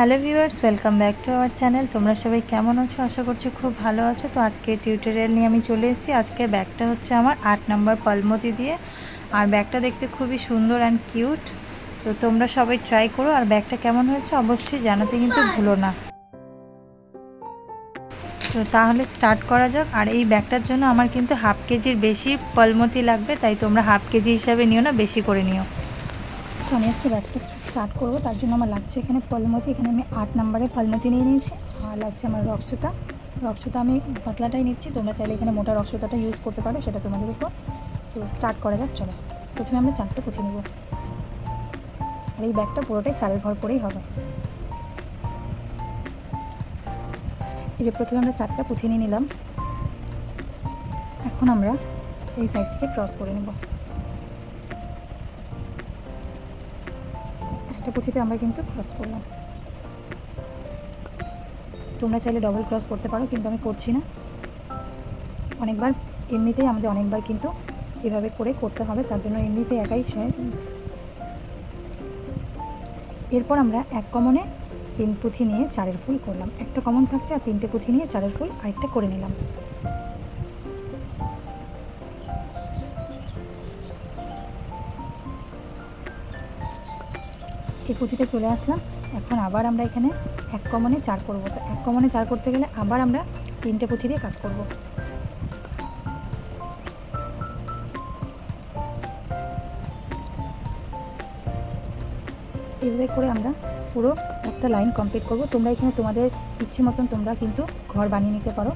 Hello viewers, welcome back to our channel. তোমরা সবাই কেমন আছো? আশা করছি খুব ভালো আছো। তো আজকে টিউটোরিয়াল নিয়ে আমি চলে এসেছি। আজকের ব্যাগটা হচ্ছে আমার 8 নম্বর পলমতি দিয়ে, আর ব্যাগটা দেখতে খুবই সুন্দর অ্যান্ড কিউট। তো তোমরা সবাই ট্রাই করো, আর ব্যাগটা কেমন হয়েছে অবশ্যই জানাতে কিন্তু ভুলো না। তো তাহলে স্টার্ট করা যাক। আর এই ব্যাগটার জন্য আমার কিন্তু হাফ কেজির বেশি পলমতি লাগবে, তাই তোমরা হাফ কেজি হিসাবে নিও না, বেশি করে নিও। তো আমি আজকে ব্যাগটা স্টার্ট করবো, তার জন্য আমার লাগছে এখানে পলমতি। এখানে আমি 8 নম্বরের পলমতি নিয়ে নিয়েছি। আর লাগছে আমার রক্সুতা। রক্সুতা আমি পাতলাটাই নিচ্ছি, তোমরা চাইলে এখানে মোটা রক্সুতাটা ইউজ করতে পারো, সেটা তোমাদের উপর। তো স্টার্ট করা যাক, চলো। প্রথমে আমরা চারটা পুঁথি নেব, আর এই ব্যাগটা পুরোটাই চারের ঘর করেই হবে। এই যে প্রথমে আমরা চারটা পুঁথি নিয়ে নিলাম। এখন আমরা এই সাইড থেকে ক্রস করে নেব। একটা পুঁথিতে আমরা কিন্তু ক্রস করলাম। তোমরা চাইলে ডবল ক্রস করতে পারো, কিন্তু আমি করছি না। অনেকবার এমনিতেই আমাদের অনেকবার কিন্তু এভাবে করে করতে হবে, তার জন্য এমনিতে একাই। এরপর আমরা এক কমনে 3 পুঁথি নিয়ে চারের ফুল করলাম। একটা কমন থাকছে, আর 3টে পুঁথি নিয়ে চারের ফুল আরেকটা করে নিলাম। এই পুঁথিতে চলে আসলাম। এখন আবার আমরা এখানে এক কমনে 4 করব। তো এক কমনে 4 করতে গেলে আবার আমরা 3টে পুঁথি দিয়ে কাজ করব। এইভাবে করে আমরা পুরো একটা লাইন কমপ্লিট করব। তোমরা এখানে তোমাদের ইচ্ছে মতন তোমরা কিন্তু ঘর বানিয়ে নিতে পারো।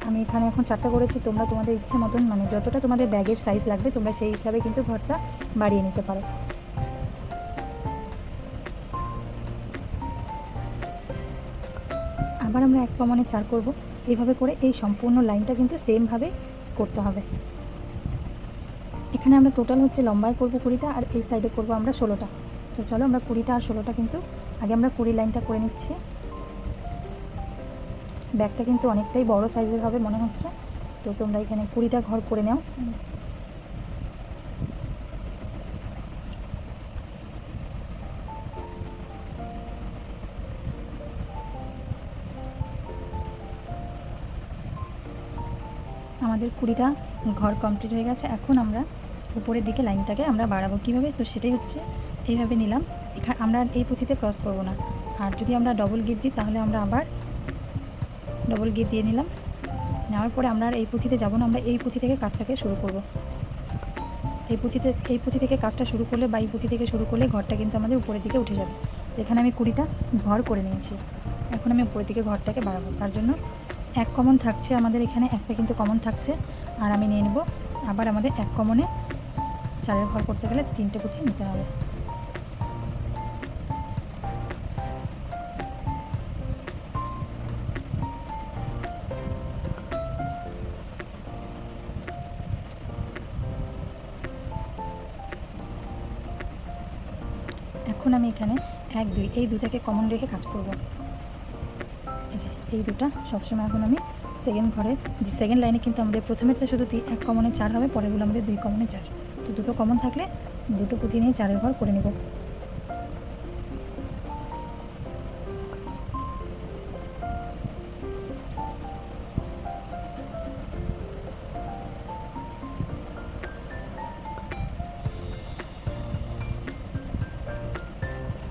আমি এখানে এখন 4টা করেছি, তোমরা তোমাদের ইচ্ছে মতন, মানে যতটা তোমাদের ব্যাগের সাইজ লাগবে তোমরা সেই হিসাবে কিন্তু ঘরটা বাড়িয়ে নিতে পারো। আবার আমরা এক কমনে 4 করব। এইভাবে করে এই সম্পূর্ণ লাইনটা কিন্তু সেমভাবে করতে হবে। এখানে আমরা টোটাল হচ্ছে লম্বায় করব 20টা, আর এই সাইডে করব আমরা 16টা। তো চলো আমরা 20টা আর 16টা কিন্তু আগে আমরা 20 লাইনটা করে নিচ্ছি। ব্যাগটা কিন্তু অনেকটাই বড় সাইজের হবে মনে হচ্ছে, তো তোমরা এখানে 20টা ঘর করে নাও। আমাদের 20টা ঘর কমপ্লিট হয়ে গেছে। এখন আমরা উপরের দিকে লাইনটাকে আমরা বাড়াবো কীভাবে, তো সেটাই হচ্ছে এইভাবে নিলাম। এখানে আমরা এই পুঁথিতে ক্রস করব না, আর যদি আমরা ডবল গিট দিই তাহলে আমরা আবার ডবল গিট দিয়ে নিলাম। নেওয়ার পরে আমরা আর এই পুঁথিতে যাব না, আমরা এই পুঁথি থেকে কাজটাকে শুরু করব। এই পুঁথি থেকে কাজটা শুরু করলে বা এই পুঁথি থেকে শুরু করলে ঘরটা কিন্তু আমাদের উপরের দিকে উঠে যাবে। তো এখানে আমি 20টা ঘর করে নিয়েছি। এখন আমি উপরের দিকে ঘরটাকে বাড়াবো, তার জন্য এক কমন থাকছে আমাদের এখানে, একটা কিন্তু কমন থাকছে। আর আমি নিয়ে নেব আবার আমাদের এক কমনে 4 ঘর করতে গেলে 3টে পুঁথি নিতে হবে। এখন আমি এখানে 1 2 এই দুটাকে কমন রেখে কাজ করব। এই যে এই দুটা সবসময় এখন আমি সেকেন্ড ঘরে, যে সেকেন্ড লাইনে কিন্তু আমাদের প্রথমেরটা শুধু এক কমনে 4 হবে, পরেরগুলো আমাদের 2 কমনে 4। তো দুটো কমন থাকলে দুটো পুঁথি নিয়ে 4 ঘর করে নেব।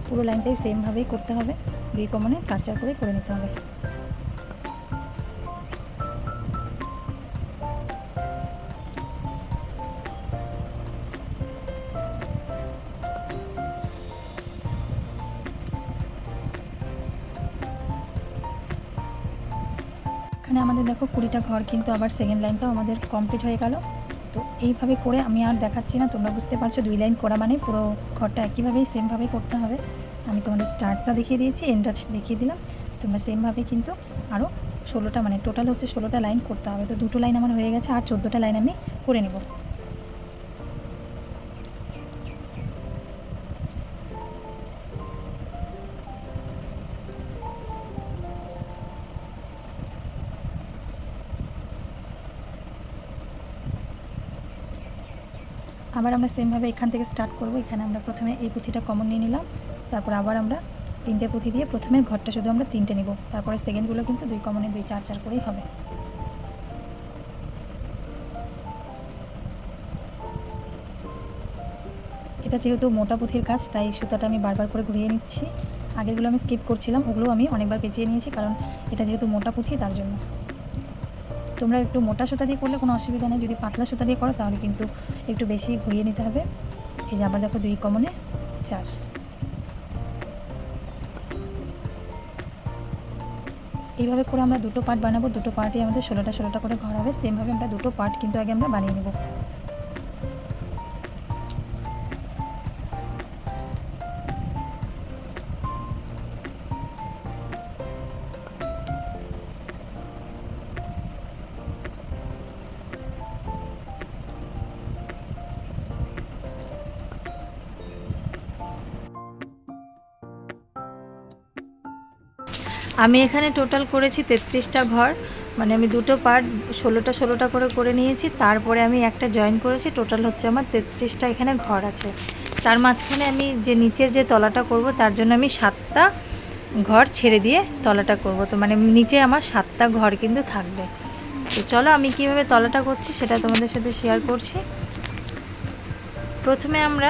পুরো লাইনটাই সেমভাবেই করতে হবে, 2 কমনে 4 4 করে নিতে হবে। এখানে আমাদের দেখো 20টা ঘর কিন্তু আবার সেকেন্ড লাইনটাও আমাদের কমপ্লিট হয়ে গেল। তো এইভাবে করে আমি আর দেখাচ্ছি না, তোমরা বুঝতে পারছো 2 লাইন করা মানে পুরো ঘরটা একইভাবেই সেমভাবেই করতে হবে। আমি তোমাদের স্টার্টটা দেখিয়ে দিয়েছি, এন্ডটা দেখিয়ে দিলাম। তোমরা সেমভাবে কিন্তু আরও 16টা, মানে টোটাল হচ্ছে 16টা লাইন করতে হবে। তো 2টো লাইন আমার হয়ে গেছে, আর 14টা লাইন আমি করে নেব। আবার আমরা সেমভাবে এখান থেকে স্টার্ট করব। এখানে আমরা প্রথমে এই পুঁথিটা কমন নিয়ে নিলাম, তারপর আবার আমরা 3টে পুঁথি দিয়ে প্রথমের ঘরটা শুধু আমরা 3টে নিব, তারপরে সেকেন্ডগুলো কিন্তু 2 কমনে 2 4 4 করেই হবে। এটা যেহেতু মোটা পুঁথির কাজ তাই সুতাটা আমি বারবার করে ঘুরিয়ে নিচ্ছি। আগেরগুলো আমি স্কিপ করছিলাম, ওগুলো আমি অনেকবার পেঁচিয়ে নিয়েছি, কারণ এটা যেহেতু মোটা পুঁথি তার জন্য। তোমরা একটু মোটা সুতা দিয়ে করলে কোনো অসুবিধা নেই, যদি পাতলা সুতা দিয়ে করো তাহলে কিন্তু একটু বেশি ঘুরিয়ে নিতে হবে। এই যে আবার দেখো 2 কমনে 4। এইভাবে করে আমরা দুটো পার্ট বানাবো, দুটো পার্টে আমাদের 16টা 16টা করে ঘর হবে। সেমভাবে আমরা দুটো পার্ট কিন্তু আগে আমরা বানিয়ে নেব। আমি এখানে টোটাল করেছি 33টা ঘর, মানে আমি দুটো পার্ট 16টা 16টা করে নিয়েছি, তারপরে আমি একটা জয়েন করেছি। টোটাল হচ্ছে আমার 33টা এখানে ঘর আছে। তার মাঝখানে আমি যে নিচের যে তলাটা করব তার জন্য আমি 7টা ঘর ছেড়ে দিয়ে তলাটা করব, তো মানে নিচে আমার 7টা ঘর কিন্তু থাকবে। তো চলো আমি কিভাবে তলাটা করছি সেটা তোমাদের সাথে শেয়ার করছি। প্রথমে আমরা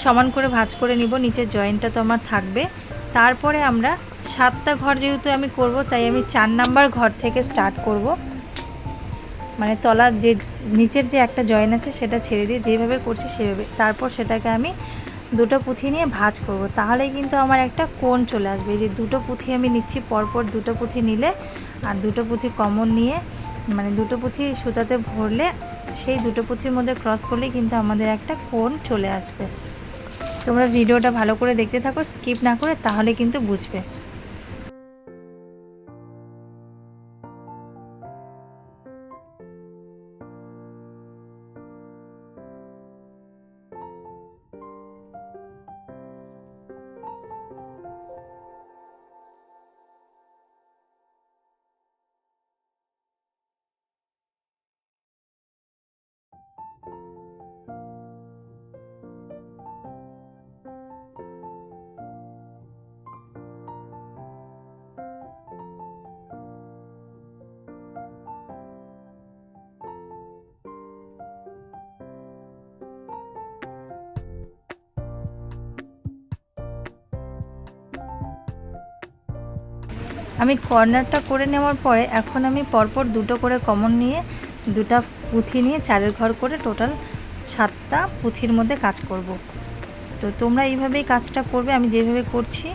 সমান করে ভাঁজ করে নিব, নিচের জয়েন্টটা তো আমার থাকবে। তারপরে আমরা 7টা ঘর যেহেতু আমি করব তাই আমি 4 নাম্বার ঘর থেকে স্টার্ট করব, মানে তলার যে নিচের যে একটা জয়েন আছে সেটা ছেড়ে দিয়ে যেভাবে করছি সেভাবে। তারপর সেটাকে আমি দুটো পুঁথি নিয়ে ভাঁজ করব, তাহলেই কিন্তু আমার একটা কোণ চলে আসবে। এই যে দুটো পুঁথি আমি নিচ্ছি, পরপর দুটো পুঁথি নিলে আর দুটো পুঁথি কমন নিয়ে, মানে দুটো পুঁথি সুতাতে ভরলে সেই দুটো পুঁথির মধ্যে ক্রস করলেই কিন্তু আমাদের একটা কোণ চলে আসবে। তোমরা ভিডিওটা ভালো করে দেখতে থাকো, স্কিপ না করে, তাহলে কিন্তু বুঝবে। আমি কর্নারটা করে নেওয়ার পরে এখন আমি পরপর দুটো করে কমন নিয়ে দুটা পুঁথি নিয়ে 4 ঘর করে টোটাল 7টা পুঁথির মধ্যে কাজ করব। তো তোমরা এইভাবেই কাজটা করবে, আমি যেভাবে করছি।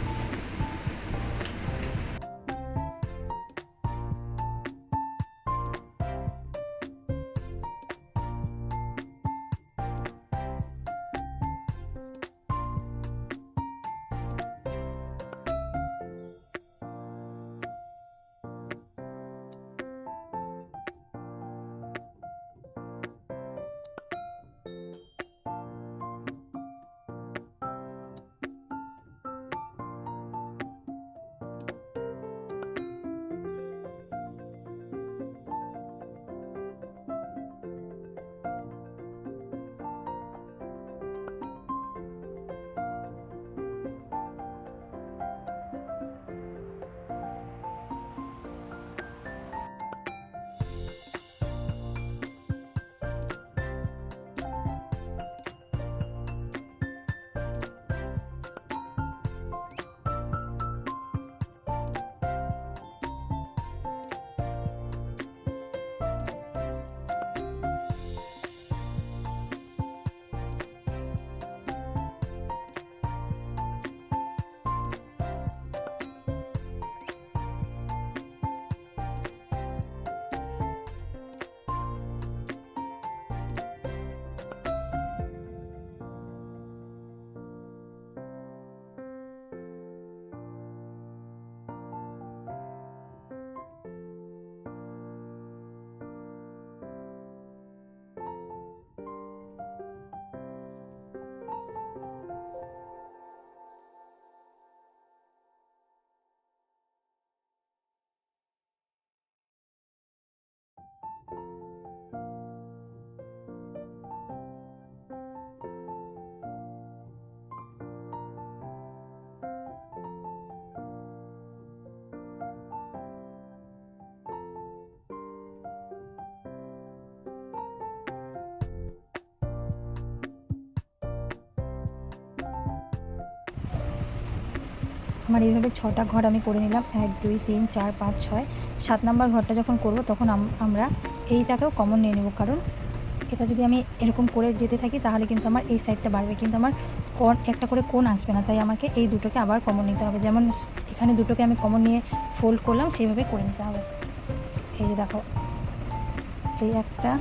আমার এইভাবে 6টা ঘর আমি করে নিলাম। 1 2 3 4 5 6 7 নাম্বার ঘরটা যখন করব তখন আমরা এইটাকেও কমন নিয়ে নেব, কারণ এটা যদি আমি এরকম করে যেতে থাকি তাহলে কিন্তু আমার এই সাইডটা বাড়বে, কিন্তু আমার কোণ একটা করে কোণ আসবে না, তাই আমাকে এই দুটোকে আবার কমন নিতে হবে। যেমন এখানে দুটোকে আমি কমন নিয়ে ফোল্ড করলাম সেইভাবে করে নিতে হবে। এই যে দেখো, এই একটা,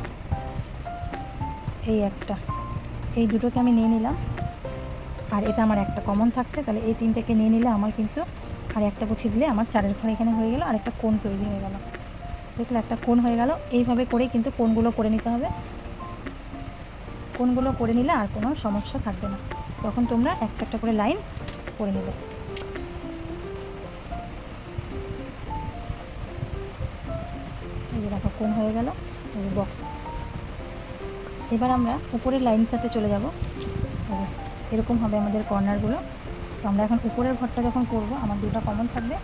এই একটা, এই দুটোকে আমি নিয়ে নিলাম, আর এটা আমার একটা কমন থাকছে, তাহলে এই তিনটাকে নিয়ে নিলে আমার কিন্তু আর একটা পুঁথি দিলে আমার 4 ঘর এখানে হয়ে গেল, আর একটা কোণ তৈরি হয়ে গেল। দেখলে একটা কোণ হয়ে গেল। এইভাবে করেই কিন্তু কোণগুলো করে নিতে হবে। কোণগুলো করে নিলে আর কোনো সমস্যা থাকবে না, তখন তোমরা একটা একটা করে লাইন করে নেবে। এই যে দেখো কোণ হয়ে গেল, এই যে বক্স। এবার আমরা উপরের লাইনটাতে চলে যাব। এরকম হবে আমাদের কর্নারগুলো। তো আমরা এখন উপরের ঘরটা যখন করব আমার দুটো কমন থাকবে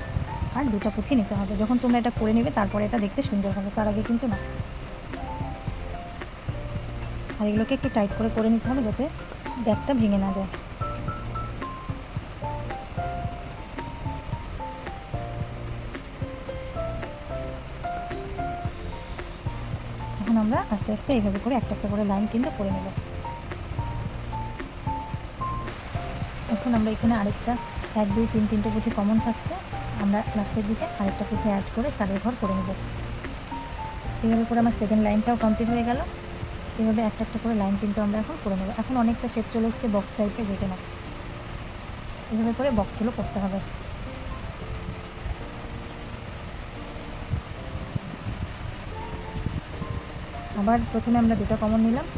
আর দুটো পুঁথি নিতে হবে। যখন তোমরা এটা করে নেবে তারপরে এটা দেখতে সুন্দর হবে, তার আগে কিন্তু না। আর এগুলোকে একটু টাইট করে নিতে হবে যাতে ব্যাগটা ভেঙে না যায়। এখন আমরা আস্তে আস্তে এইভাবে করে একটা একটা করে লাইন কিন্তু করে নেব। এখন আমরা এখানে আরেকটা 1 2 3 3টে পুঁথি কমন থাকছে, আমরা লাস্টের দিকে আরেকটা পুঁথি অ্যাড করে 4 ঘর করে নেব। এইভাবে করে আমার সেকেন্ড লাইনটাও কমপ্লিট হয়ে গেল। এইভাবে একটা একটা করে লাইন কিন্তু আমরা এখন করে নেব। এখন অনেকটা শেপ চলে এসছে বক্স টাইপের, দেখে নাও। এইভাবে করে বক্সগুলো করতে হবে। আবার প্রথমে আমরা দুটো কমন নিলাম,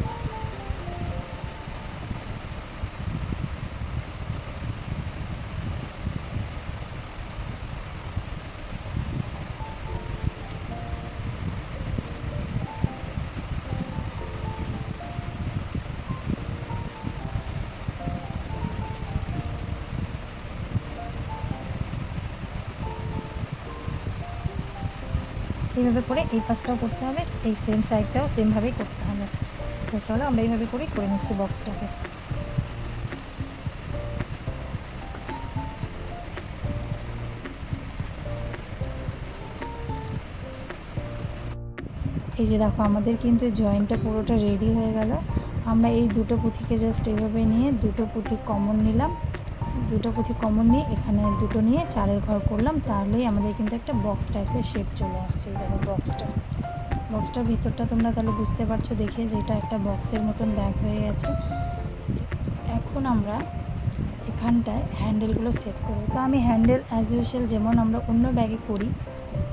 এইভাবে করে এই পাশটাও করতে হবে, এই সেম সাইডটাও সেমভাবেই করতে হবে। তো চলো আমরা এইভাবে করেই করে নিচ্ছি বক্সটাকে। এই যে দেখো আমাদের কিন্তু জয়েন্টটা পুরোটা রেডি হয়ে গেল। আমরা এই দুটো পুঁথিকে জাস্ট এইভাবে নিয়ে দুটো পুঁথি কমন নিলাম, দুটো পুঁথি কমন নিয়ে এখানে দুটো নিয়ে 4 ঘর করলাম, তাহলেই আমাদের কিন্তু একটা বক্স টাইপের শেপ চলে আসছে। এই দেখো বক্সটার ভিতরটা তোমরা তাহলে বুঝতে পারছো দেখে যে এটা একটা বক্সের মতন ব্যাগ হয়ে গেছে। এখন আমরা এখানটায় হ্যান্ডেলগুলো সেট করব। তো আমি হ্যান্ডেল অ্যাজ ইউজুয়াল যেমন আমরা অন্য ব্যাগে করি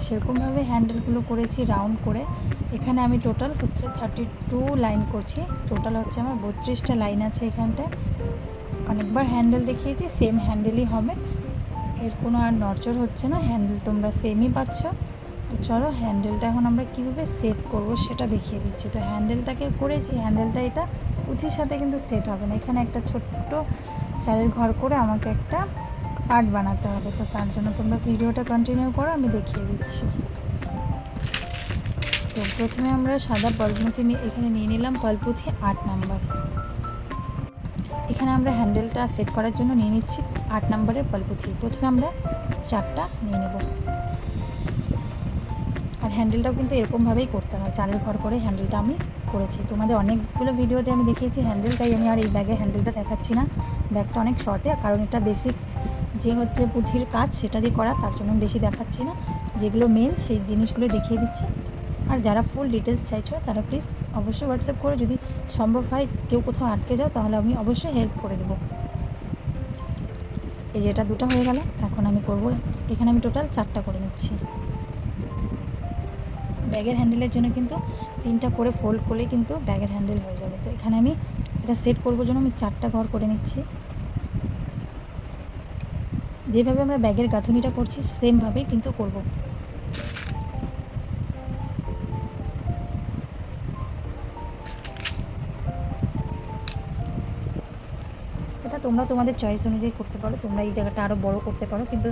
সেরকমভাবে হ্যান্ডেলগুলো করেছি রাউন্ড করে। এখানে আমি টোটাল হচ্ছে 32 লাইন করছি, টোটাল হচ্ছে আমার 32টা লাইন আছে এখানটায়। অনেকবার হ্যান্ডেল দেখিয়েছি, সেম হ্যান্ডেলই হবে, এর কোনো আর নড়চড় হচ্ছে না, হ্যান্ডেল তোমরা সেমই পাচ্ছ। তো চলো হ্যান্ডেলটা এখন আমরা কীভাবে সেট করব সেটা দেখিয়ে দিচ্ছি। তো হ্যান্ডেলটাকে করেছি, হ্যান্ডেলটা এটা পুঁথির সাথে কিন্তু সেট হবে না, এখানে একটা ছোট্ট 4 ঘর করে আমাকে একটা পার্ট বানাতে হবে। তো তার জন্য তোমরা ভিডিওটা কন্টিনিউ করো, আমি দেখিয়ে দিচ্ছি। তো প্রথমে আমরা সাদা পলপুঁথি এখানে নিয়ে নিলাম, পলপুঁথি 8 নাম্বার। এখানে আমরা হ্যান্ডেলটা সেট করার জন্য নিয়ে নিচ্ছি 8 নাম্বারের পলপুঁথি। প্রথমে আমরা 4টা নিয়ে নেব, আর হ্যান্ডেলটাও কিন্তু এরকমভাবেই করতে হয়, 4 ঘর করে হ্যান্ডেলটা আমি করেছি। তোমাদের অনেকগুলো ভিডিওতে আমি দেখিয়েছি হ্যান্ডেল, তাই আমি আর এই ব্যাগে হ্যান্ডেলটা দেখাচ্ছি না। ব্যাগটা অনেক শর্টে, কারণ এটা বেসিক যে হচ্ছে পুঁথির কাজ সেটা দিয়ে করা, তার জন্য বেশি দেখাচ্ছি না, যেগুলো মেন সেই জিনিসগুলো দেখিয়ে দিচ্ছি। আর যারা ফুল ডিটেলস চাইছো তারা প্লিজ অবশ্যই হোয়াটসঅ্যাপ করো, যদি সম্ভব হয় কেউ কোথাও আটকে যাও তাহলে আমি অবশ্যই হেল্প করে দেবো। এই যে এটা দুটো হয়ে গেল, এখন আমি করব এখানে আমি টোটাল 4টা করে নিচ্ছি। ব্যাগের হ্যান্ডেলের জন্য কিন্তু 3টা করে ফোল্ড করলে কিন্তু ব্যাগের হ্যান্ডেল হয়ে যাবে। তো এখানে আমি এটা সেট করবো জন্য আমি 4টা ঘর করে নিচ্ছি। যেভাবে আমরা ব্যাগের গাঁথুনিটা করছি সেমভাবেই কিন্তু করব। এটা তোমরা তোমাদের চয়েস অনুযায়ী করতে পারো, তোমরা এই জায়গাটা আরও বড় করতে পারো, কিন্তু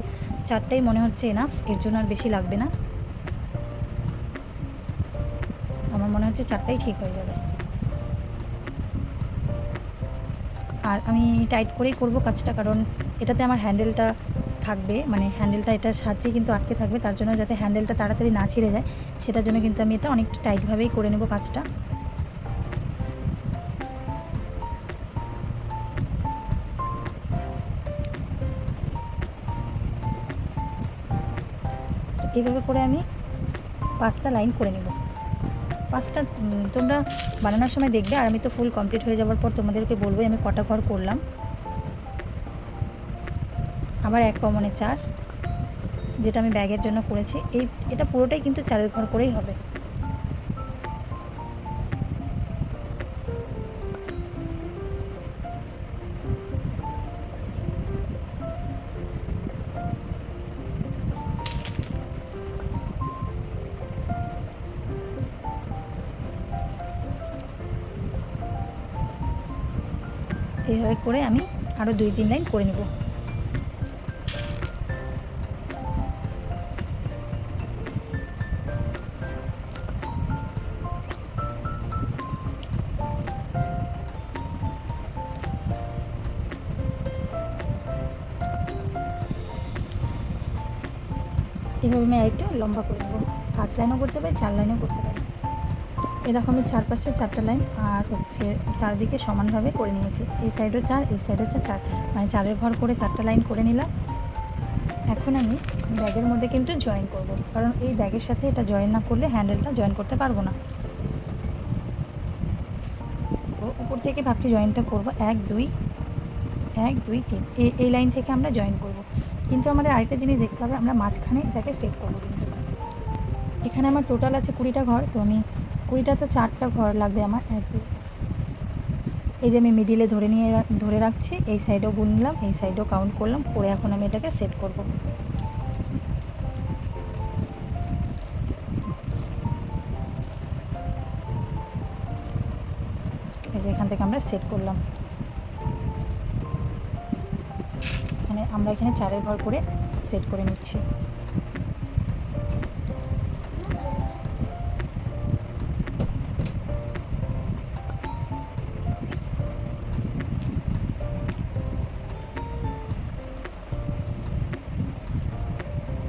4টাই মনে হচ্ছে এনাফ, এর জন্য আর বেশি লাগবে না। আমার মনে হচ্ছে 4টাই ঠিক হয়ে যাবে। আর আমি টাইট করেই করব কাজটা, কারণ এটাতে আমার হ্যান্ডেলটা থাকবে, মানে হ্যান্ডেলটা এটার সাহায্যে কিন্তু আটকে থাকবে, তার জন্য যাতে হ্যান্ডেলটা তাড়াতাড়ি না ছিঁড়ে যায় সেটার জন্য কিন্তু আমি এটা অনেকটা টাইটভাবেই করে নেব কাজটা। এইভাবে করে আমি 5টা লাইন করে নেব। 5টা তোমরা বানানোর সময় দেখবে, আর আমি তো ফুল কমপ্লিট হয়ে যাওয়ার পর তোমাদেরকে বলবো আমি কটা ঘর করলাম। আবার 1 কমনে 4, যেটা আমি ব্যাগের জন্য করেছি। এটা পুরোটাই কিন্তু 4-এর ঘর করেই হবে। এইভাবে করে আমি আরও 2-3 লাইন করে নেব। এভাবে আমি আরেকটু লম্বা করে নেব। 5 লাইনও করতে পারি, 4 লাইনও করতে পারি। এই দেখো আমি চারপাশে 4টা লাইন আর হচ্ছে চারদিকে সমানভাবে করে নিয়েছি। এই সাইডও 4, এই সাইড হচ্ছে 4, মানে 4-এর ঘর করে 4টা লাইন করে নিলাম। এখন আমি ব্যাগের মধ্যে কিন্তু জয়েন করব, কারণ এই ব্যাগের সাথে এটা জয়েন না করলে হ্যান্ডেলটা জয়েন করতে পারবো না। তো উপর থেকে ভাবছি জয়েনটা করব 1 2 1 2 3, এই লাইন থেকে আমরা জয়েন করব। কিন্তু আমাদের আরেকটা জিনিস দেখতে হবে, আমরা মাঝখানে এটাকে সেট করব। কিন্তু এখানে আমার টোটাল আছে 20টা ঘর, তো আমি 20টা তো 4টা ঘর লাগবে আমার। 1 2, এই যে আমি মিডিলে ধরে রাখছি, এই সাইডেও গুনলাম, এই সাইডেও কাউন্ট করলাম, করে এখন আমি এটাকে সেট করব। এই যে এখান থেকে আমরা সেট করলাম। আমরা এখানে 4-এর ঘর করে সেট করে নিচ্ছি।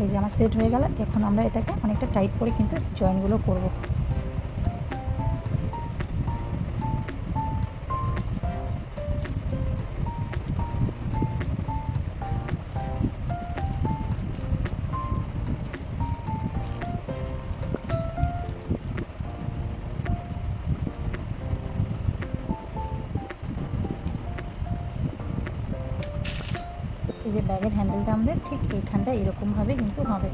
এই যে আমার সেট হয়ে গেল। এখন আমরা এটাকে অনেকটা টাইট করে কিন্তু জয়েনগুলো করব। এই যে ব্যাগের হ্যান্ডেলটা আমাদের ঠিক এইখানটা এরকমভাবে কিন্তু হবে।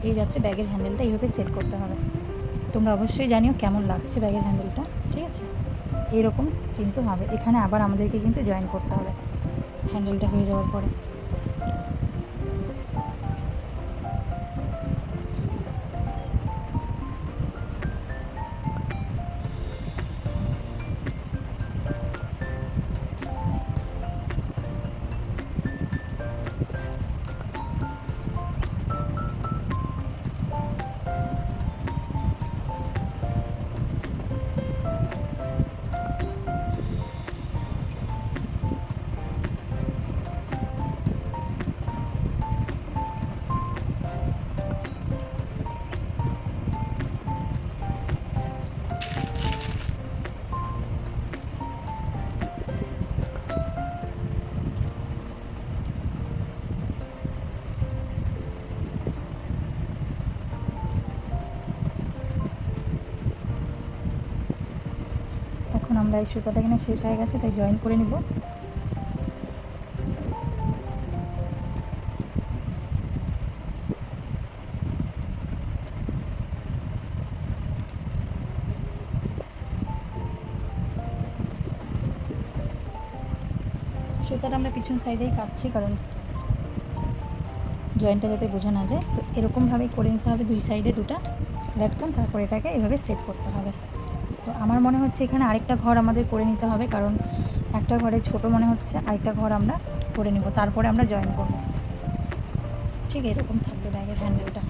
এই যাচ্ছে ব্যাগের হ্যান্ডেলটা, এইভাবে সেট করতে হবে। তোমরা অবশ্যই জানিও কেমন লাগছে ব্যাগের হ্যান্ডেলটা, ঠিক আছে? এইরকম কিন্তু হবে। এখানে আবার আমাদেরকে কিন্তু জয়েন করতে হবে হ্যান্ডেলটা হয়ে যাওয়ার পরে। এখন আমরা এই সুতাটা এখানে শেষ হয়ে গেছে, তাই জয়েন করে নিব। সুতাটা আমরা পিছন সাইডেই কাটছি, কারণ জয়েন্টটা যাতে বোঝা না যায়। তো এরকমভাবেই করে নিতে হবে, 2 সাইডে 2টা লাটকান, তারপর এটাকে এভাবে সেট করতে হবে। তো আমার মনে হচ্ছে এখানে আরেকটা ঘর আমাদের করে নিতে হবে, কারণ একটা ঘরে ছোট মনে হচ্ছে, আরেকটা ঘর আমরা করে নিব, তারপরে আমরা জয়েন করব। ঠিক এরকম থাকবে ব্যাগের হ্যান্ডেলটা।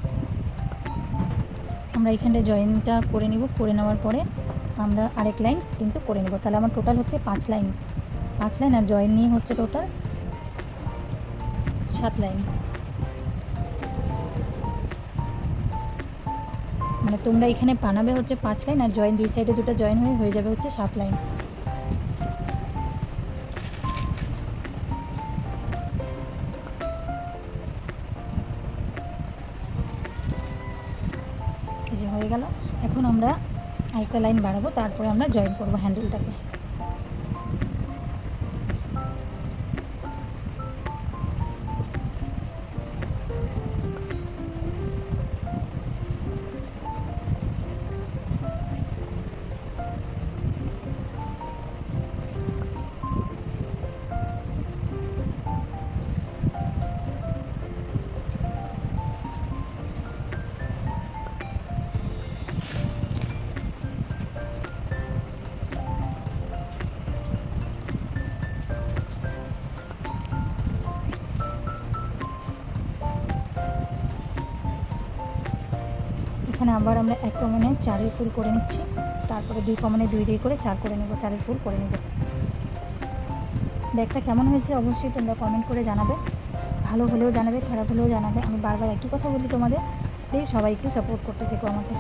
আমরা এখানটায় জয়েনটা করে নিব, করে নেওয়ার পরে আমরা আরেক লাইন কিন্তু করে নেব। তাহলে আমার টোটাল হচ্ছে 5 লাইন, 5 লাইন, আর জয়েন নিয়ে হচ্ছে টোটাল 7 লাইন। মানে তোমরা এখানে বানাবে হচ্ছে 5 লাইন, আর জয়েন দুই সাইডে দুটো জয়েন হয়ে যাবে হচ্ছে 7 লাইন। এই যে হয়ে গেল। এখন আমরা আরেকটা লাইন বাড়াবো, তারপরে আমরা জয়েন করব হ্যান্ডেলটাকে। এখানে আবার আমরা 1 কমানে 4-এর ফুল করে নিচ্ছি, তারপরে 2 কমানে 2 করে 4 করে নেব, 4-এর ফুল করে নেব। ব্যাগটা কেমন হয়েছে অবশ্যই তোমরা কমেন্ট করে জানাবে, ভালো হলেও জানাবে, খারাপ হলেও জানাবে। আমি বারবার একই কথা বলি তোমাদের, প্লিজ সবাই একটু সাপোর্ট করতে থেকো আমাকে।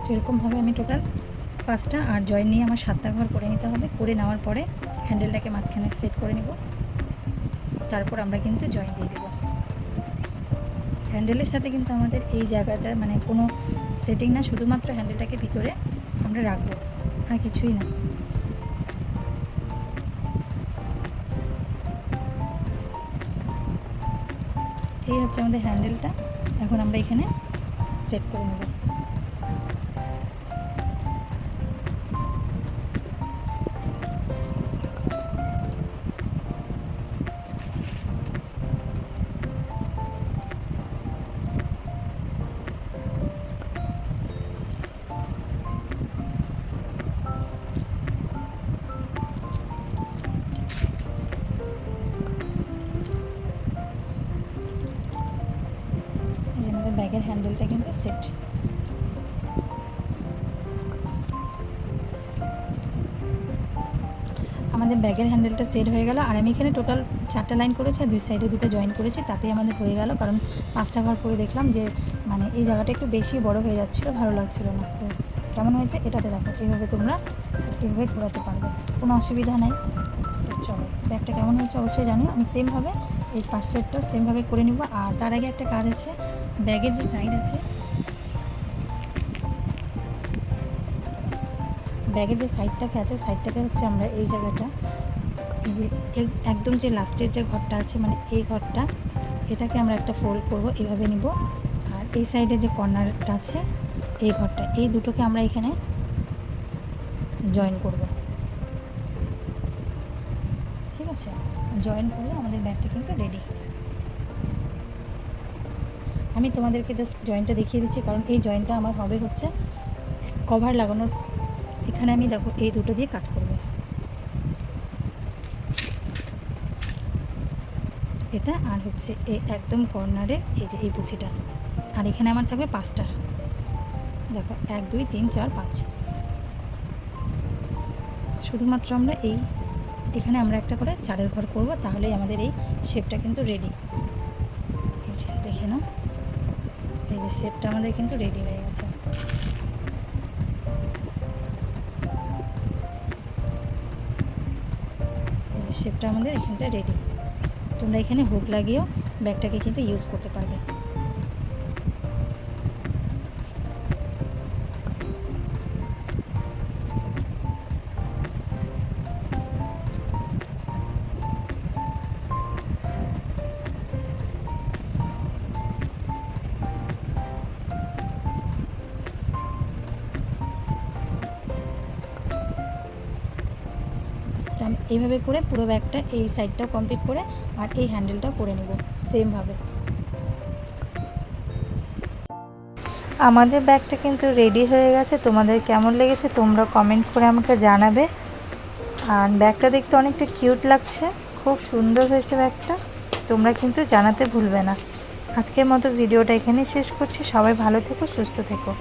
তো এরকমভাবে আমি টোটাল 5টা, আর জয়েন নিয়ে আমার 7টা ঘর করে নিতে হবে। করে নেওয়ার পরে হ্যান্ডেলটাকে মাঝখানে সেট করে নেব, তারপর আমরা কিন্তু জয়েন দিয়ে দেব। হ্যান্ডেলের সাথে কিন্তু আমাদের এই জায়গাটা মানে কোনো সেটিং না, শুধুমাত্র হ্যান্ডেলটাকে ভিতরে আমরা রাখবো, আর কিছুই না। এই হচ্ছে আমাদের হ্যান্ডেলটা। এখন আমরা এখানে সেট করে নেব। ব্যাগের হ্যান্ডেলটা কিন্তু সেট। আমাদের ব্যাগের হ্যান্ডেলটা সেট হয়ে গেল, আর আমি এখানে টোটাল 4টা লাইন করেছি, আর 2 সাইডে 2টা জয়েন করেছি, তাতেই আমাদের হয়ে গেল। কারণ 5টা ঘর করে দেখলাম যে মানে এই জায়গাটা একটু বেশি বড় হয়ে যাচ্ছিলো, ভালো লাগছিল না। তো কেমন হয়েছে এটাতে দেখো, এইভাবে তোমরা এইভাবে ঘোরাতে পারবে, কোনো অসুবিধা নেই। তো চলো, ব্যাগটা কেমন হয়েছে অবশ্যই জানিও। আমি সেমভাবে এই 5 সেটটাও সেমভাবে করে নিব। আর তার আগে একটা কাজ আছে, ব্যাগের যে সাইড আছে, ব্যাগের যে সাইডটাকে আছে, সাইডটাকে হচ্ছে আমরা এই জায়গাটা, এই যে একদম যে লাস্টের যে ঘরটা আছে, মানে এই ঘরটা, এটাকে আমরা একটা ফোল্ড করব, এইভাবে নিব। আর এই সাইডে যে কর্নারটা আছে, এই ঘরটা, এই দুটোকে আমরা এখানে জয়েন করব। ঠিক আছে, জয়েন করলে আমাদের ব্যাগটা কিন্তু রেডি। আমি তোমাদেরকে জাস্ট জয়েন্টটা দেখিয়ে দিচ্ছি, কারণ এই জয়েন্টটা আমার হবে হচ্ছে কভার লাগানোর। এখানে আমি দেখো এই দুটো দিয়ে কাজ করব, এটা আর হচ্ছে এই একদম কর্নারের এই যে এই পুঁথিটা, আর এখানে আমার থাকবে 5টা। দেখো 1 2 3 4 5, শুধুমাত্র আমরা এখানে আমরা একটা করে 4-এর ঘর করব, তাহলেই আমাদের এই শেপটা কিন্তু রেডি। এই যে দেখে নাও, এই যে শেপটা আমাদের কিন্তু রেডি হয়ে গেছে। এই যে শেপটা আমাদের এখানটা রেডি। তোমরা এখানে হুক লাগিয়েও ব্যাগটাকে কিন্তু ইউজ করতে পারবে। এইভাবে করে পুরো ব্যাগটা এই সাইডটাও কমপ্লিট করে আর এই হ্যান্ডেলটাও করে নেব সেমভাবে। আমাদের ব্যাগটা কিন্তু রেডি হয়ে গেছে। তোমাদের কেমন লেগেছে তোমরা কমেন্ট করে আমাকে জানাবে। আর ব্যাগটা দেখতে অনেকটা কিউট লাগছে, খুব সুন্দর হয়েছে ব্যাগটা, তোমরা কিন্তু জানাতে ভুলবে না। আজকের মতো ভিডিওটা এখানেই শেষ করছি। সবাই ভালো থেকো, সুস্থ থেকো।